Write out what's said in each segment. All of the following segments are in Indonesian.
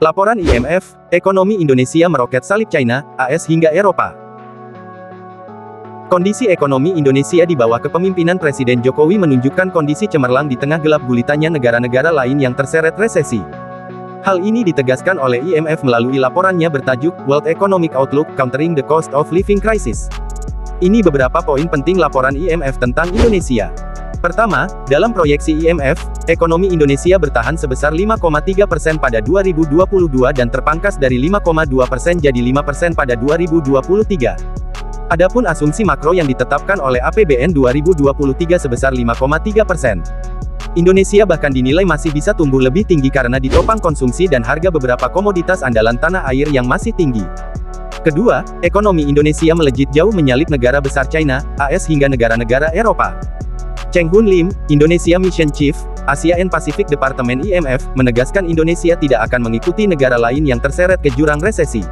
Laporan IMF, ekonomi Indonesia meroket salib China, AS hingga Eropa. Kondisi ekonomi Indonesia di bawah kepemimpinan Presiden Jokowi menunjukkan kondisi cemerlang di tengah gelap gulitanya negara-negara lain yang terseret resesi. Hal ini ditegaskan oleh IMF melalui laporannya bertajuk World Economic Outlook: Countering the Cost of Living Crisis. Ini beberapa poin penting laporan IMF tentang Indonesia. Pertama, dalam proyeksi IMF, ekonomi Indonesia bertahan sebesar 5,3% pada 2022 dan terpangkas dari 5,2% jadi 5% pada 2023. Adapun asumsi makro yang ditetapkan oleh APBN 2023 sebesar 5,3%. Indonesia bahkan dinilai masih bisa tumbuh lebih tinggi karena ditopang konsumsi dan harga beberapa komoditas andalan tanah air yang masih tinggi. Kedua, ekonomi Indonesia melejit jauh menyalip negara besar China, AS hingga negara-negara Eropa. Cheng Hun Lim, Indonesia Mission Chief, Asia and Pacific Departemen IMF, menegaskan Indonesia tidak akan mengikuti negara lain yang terseret ke jurang resesi.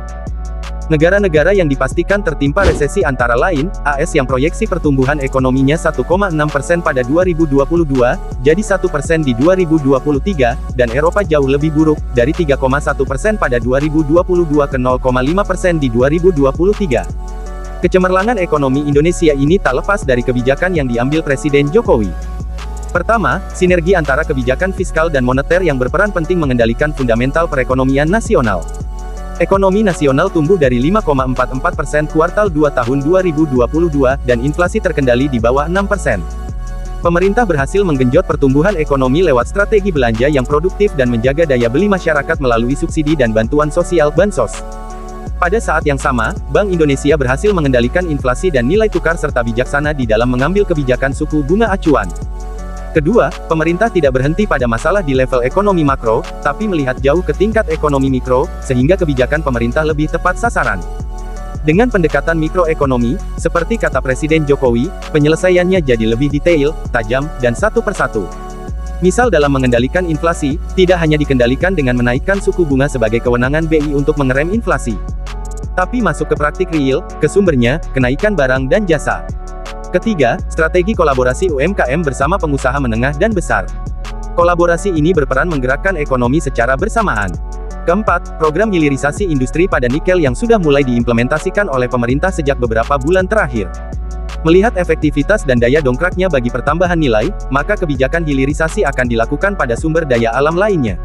Negara-negara yang dipastikan tertimpa resesi antara lain, AS yang proyeksi pertumbuhan ekonominya 1,6% pada 2022, jadi 1% di 2023, dan Eropa jauh lebih buruk, dari 3,1% pada 2022 ke 0,5% di 2023. Kecemerlangan ekonomi Indonesia ini tak lepas dari kebijakan yang diambil Presiden Jokowi. Pertama, sinergi antara kebijakan fiskal dan moneter yang berperan penting mengendalikan fundamental perekonomian nasional. Ekonomi nasional tumbuh dari 5,44% kuartal 2 tahun 2022, dan inflasi terkendali di bawah 6%. Pemerintah berhasil menggenjot pertumbuhan ekonomi lewat strategi belanja yang produktif dan menjaga daya beli masyarakat melalui subsidi dan bantuan sosial (Bansos). Pada saat yang sama, Bank Indonesia berhasil mengendalikan inflasi dan nilai tukar serta bijaksana di dalam mengambil kebijakan suku bunga acuan. Kedua, pemerintah tidak berhenti pada masalah di level ekonomi makro, tapi melihat jauh ke tingkat ekonomi mikro, sehingga kebijakan pemerintah lebih tepat sasaran. Dengan pendekatan mikroekonomi, seperti kata Presiden Jokowi, penyelesaiannya jadi lebih detail, tajam, dan satu persatu. Misal dalam mengendalikan inflasi, tidak hanya dikendalikan dengan menaikkan suku bunga sebagai kewenangan BI untuk mengerem inflasi, tapi masuk ke praktik real, ke sumbernya, kenaikan barang dan jasa. Ketiga, strategi kolaborasi UMKM bersama pengusaha menengah dan besar. Kolaborasi ini berperan menggerakkan ekonomi secara bersamaan. Keempat, program hilirisasi industri pada nikel yang sudah mulai diimplementasikan oleh pemerintah sejak beberapa bulan terakhir. Melihat efektivitas dan daya dongkraknya bagi pertambahan nilai, maka kebijakan hilirisasi akan dilakukan pada sumber daya alam lainnya.